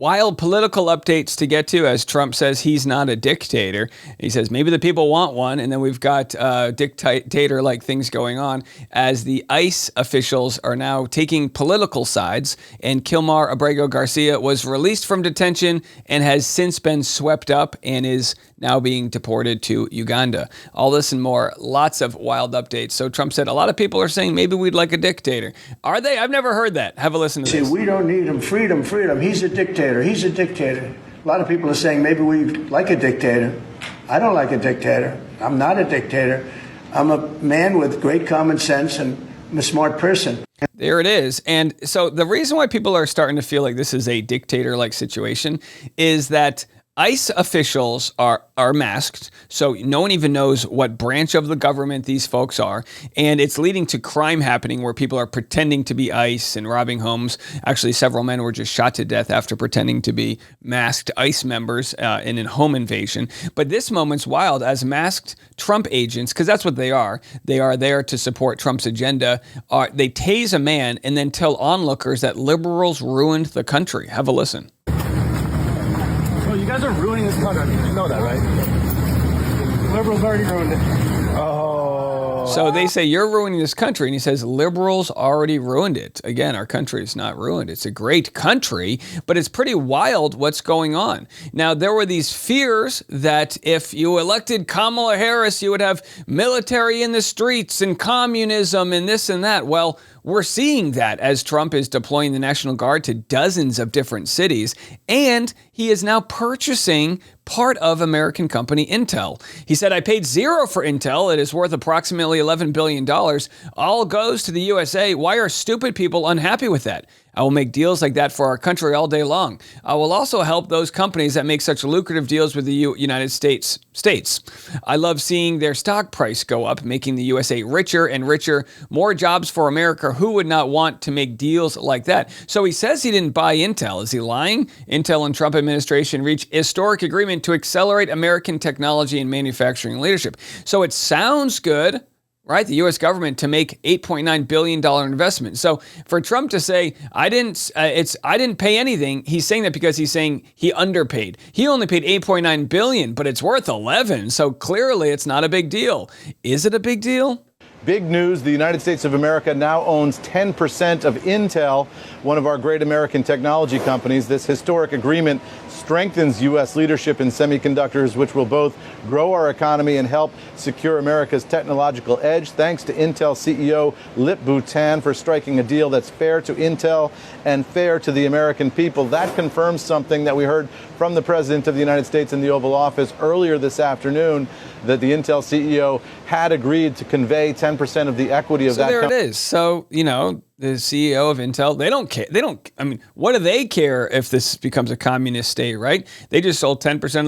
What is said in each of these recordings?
wild political updates to get to, as Trump says he's not a dictator. He says maybe the people want one, and then we've got dictator-like things going on as the ICE officials are now taking political sides, and Kilmar Abrego Garcia was released from detention and has since been swept up and is now being deported to Uganda. All this and more, lots of wild updates. So Trump said a lot of people are saying maybe we'd like a dictator. Are they? I've never heard that. Have a listen to this. See, we don't need him. Freedom. He's a dictator. He's a dictator. A lot of people are saying maybe we like a dictator. I don't like a dictator. I'm not a dictator. I'm a man with great common sense, and I'm a smart person. There it is. And so the reason why people are starting to feel like this is a dictator-like situation is that ICE officials are masked, so no one even knows what branch of the government these folks are, and it's leading to crime happening where people are pretending to be ICE and robbing homes. Actually, several men were just shot to death after pretending to be masked ICE members in a home invasion. But this moment's wild as masked Trump agents, because that's what they are. They are there to support Trump's agenda. They tase a man and then tell onlookers that liberals ruined the country. Have a listen. You guys are ruining this country. You know that, right? Liberals already ruined it. Oh. So they say, you're ruining this country. And he says, liberals already ruined it. Again, our country is not ruined. It's a great country, but it's pretty wild what's going on. Now, there were these fears that if you elected Kamala Harris, you would have military in the streets and communism and this and that. Well, we're seeing that as Trump is deploying the National Guard to dozens of different cities, and he is now purchasing part of American company Intel. He said, I paid zero for Intel. It is worth approximately $11 billion. All goes to the USA. Why are stupid people unhappy with that? I will make deals like that for our country all day long. I will also help those companies that make such lucrative deals with the United States. I love seeing their stock price go up, making the USA richer and richer. More jobs for America. Who would not want to make deals like that? So he says he didn't buy Intel. Is he lying? Intel and Trump administration reached historic agreement to accelerate American technology and manufacturing leadership. So it sounds good, right? The U.S. government to make $8.9 billion investment. So for Trump to say, I didn't pay anything, he's saying that because he's saying he underpaid. He only paid $8.9 billion, but it's worth 11. So clearly it's not a big deal. Is it a big deal? Big news, the United States of America now owns 10% of Intel, one of our great American technology companies. This historic agreement strengthens U.S. leadership in semiconductors, which will both grow our economy and help secure America's technological edge. Thanks to Intel CEO Lip Bhutan for striking a deal that's fair to Intel and fair to the American people. That confirms something that we heard from the President of the United States in the Oval Office earlier this afternoon, that the Intel CEO had agreed to convey 10% of the equity of that company. So there it is. So, the CEO of Intel, they don't care. What do they care if this becomes a communist state, right? They just sold 10%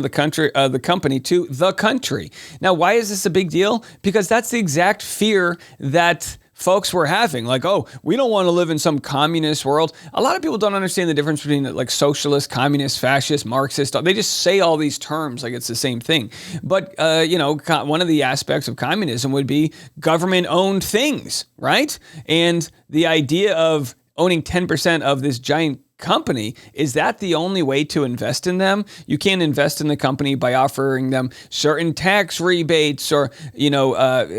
of the company to the country. Now, why is this a big deal? Because that's the exact fear that folks were having. Like, oh, we don't want to live in some communist world. A lot of people don't understand the difference between like socialist, communist, fascist, Marxist. They just say all these terms like it's the same thing. But, one of the aspects of communism would be government-owned things, right? And the idea of owning 10% of this giant company, is that the only way to invest in them? You can't invest in the company by offering them certain tax rebates or,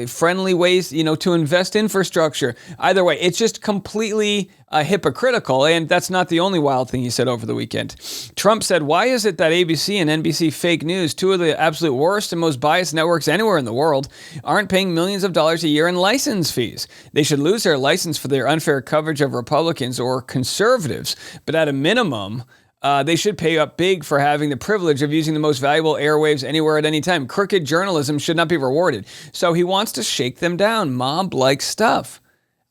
friendly ways, to invest infrastructure. Either way, it's just completely hypocritical, and that's not the only wild thing he said over the weekend. Trump said, why is it that ABC and NBC fake news, two of the absolute worst and most biased networks anywhere in the world, aren't paying millions of dollars a year in license fees? They should lose their license for their unfair coverage of Republicans or conservatives, but at a minimum, they should pay up big for having the privilege of using the most valuable airwaves anywhere at any time. Crooked journalism should not be rewarded. So he wants to shake them down, mob-like stuff.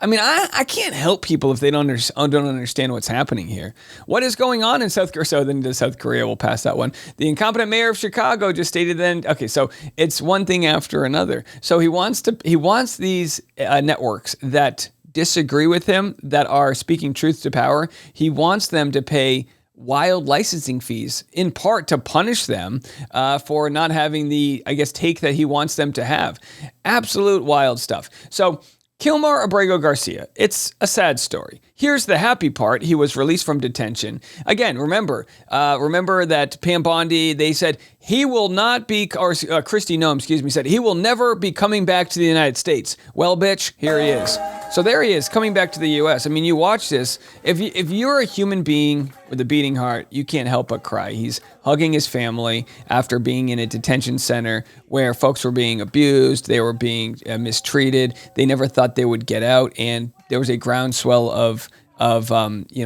I can't help people if they don't understand what's happening here. What is going on in South Korea? So then to South Korea, we'll pass that one. The incompetent mayor of Chicago just stated then, okay, so it's one thing after another. So he wants these networks that disagree with him, that are speaking truth to power. He wants them to pay wild licensing fees, in part to punish them for not having the, take that he wants them to have. Absolute wild stuff. So Kilmar Abrego Garcia, it's a sad story. Here's the happy part. He was released from detention. Again, remember that Pam Bondi, they said he will not be, or Kristi Noem, said he will never be coming back to the United States. Well, bitch, here he is. So there he is, coming back to the U.S. I mean, you watch this. If you're a human being with a beating heart, you can't help but cry. He's hugging his family after being in a detention center where folks were being abused, they were being mistreated. They never thought they would get out, and there was a groundswell of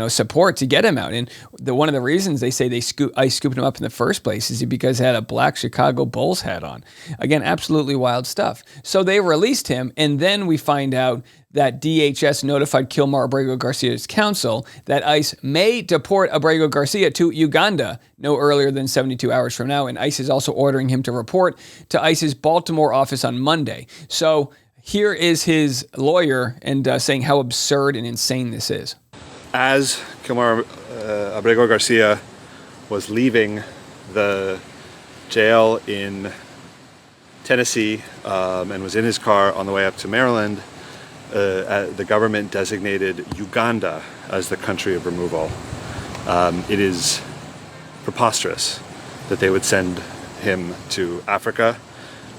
support to get him out. And one of the reasons they say ICE scooped him up in the first place is because he had a black Chicago Bulls hat on. Again, absolutely wild stuff. So they released him, and then we find out that DHS notified Kilmar Abrego Garcia's counsel that ICE may deport Abrego Garcia to Uganda no earlier than 72 hours from now, and ICE is also ordering him to report to ICE's Baltimore office on Monday. So here is his lawyer and saying how absurd and insane this is. As Kilmar Abrego Garcia was leaving the jail in Tennessee and was in his car on the way up to Maryland, the government designated Uganda as the country of removal. It is preposterous that they would send him to Africa,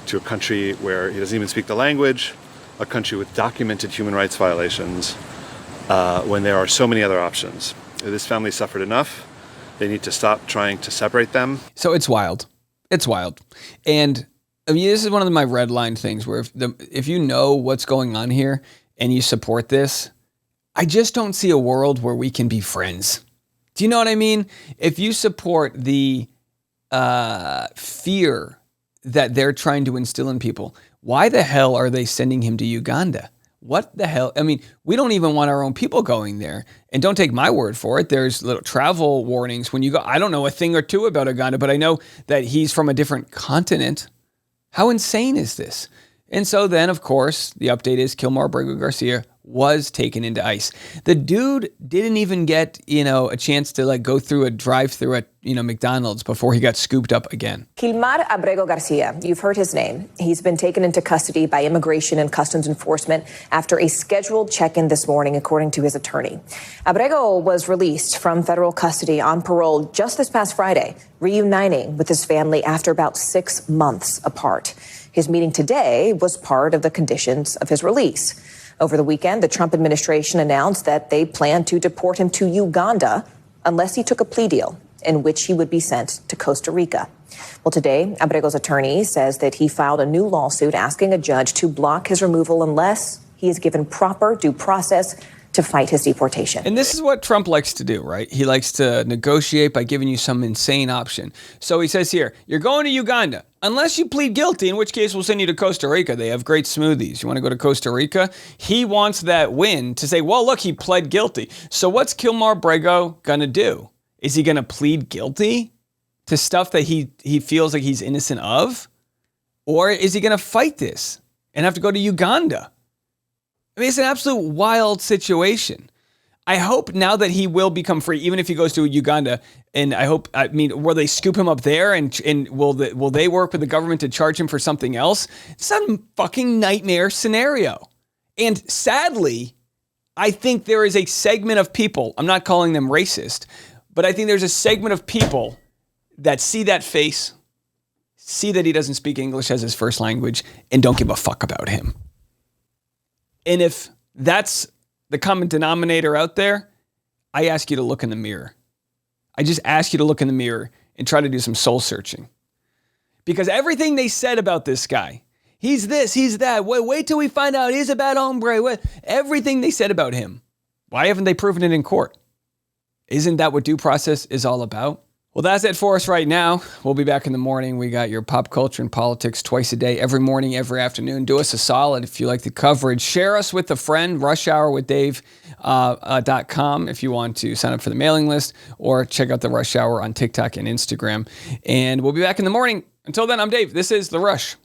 to a country where he doesn't even speak the language, a country with documented human rights violations, when there are so many other options. This family suffered enough. They need to stop trying to separate them. So it's wild. It's wild. And I mean, this is one of my red line things where if you know what's going on here and you support this, I just don't see a world where we can be friends. Do you know what I mean? If you support the fear that they're trying to instill in people, why the hell are they sending him to Uganda? What the hell? I mean, we don't even want our own people going there. And don't take my word for it. There's little travel warnings when you go. I don't know a thing or two about Uganda, but I know that he's from a different continent. How insane is this? And so then, of course, the update is Kilmar Abrego Garcia was taken into ICE. The dude didn't even get, a chance to go through a drive-through at, McDonald's before he got scooped up again. Kilmar Abrego Garcia, you've heard his name. He's been taken into custody by Immigration and Customs Enforcement after a scheduled check-in this morning, according to his attorney. Abrego was released from federal custody on parole just this past Friday, reuniting with his family after about 6 months apart. His meeting today was part of the conditions of his release. Over the weekend, the Trump administration announced that they plan to deport him to Uganda unless he took a plea deal in which he would be sent to Costa Rica. Well, today, Abrego's attorney says that he filed a new lawsuit asking a judge to block his removal unless he is given proper due process to fight his deportation. And this is what Trump likes to do, right? He likes to negotiate by giving you some insane option. So he says here, you're going to Uganda, unless you plead guilty, in which case we'll send you to Costa Rica. They have great smoothies. You want to go to Costa Rica? He wants that win to say, well, look, he pled guilty. So what's Kilmar Abrego going to do? Is he going to plead guilty to stuff that he feels like he's innocent of? Or is he going to fight this and have to go to Uganda? I mean, it's an absolute wild situation. I hope now that he will become free, even if he goes to Uganda, and will they scoop him up there and will they work with the government to charge him for something else? It's a fucking nightmare scenario. And sadly, I think there is a segment of people, I'm not calling them racist, but I think there's a segment of people that see that face, see that he doesn't speak English as his first language, and don't give a fuck about him. And if that's the common denominator out there, I ask you to look in the mirror. I just ask you to look in the mirror and try to do some soul searching. Because everything they said about this guy, he's this, he's that, wait till we find out he's a bad hombre, everything they said about him, why haven't they proven it in court? Isn't that what due process is all about? Well, that's it for us right now. We'll be back in the morning. We got your pop culture and politics twice a day, every morning, every afternoon. Do us a solid if you like the coverage. Share us with a friend, rushhourwithdave.com if you want to sign up for the mailing list, or check out the Rush Hour on TikTok and Instagram. And we'll be back in the morning. Until then, I'm Dave. This is The Rush.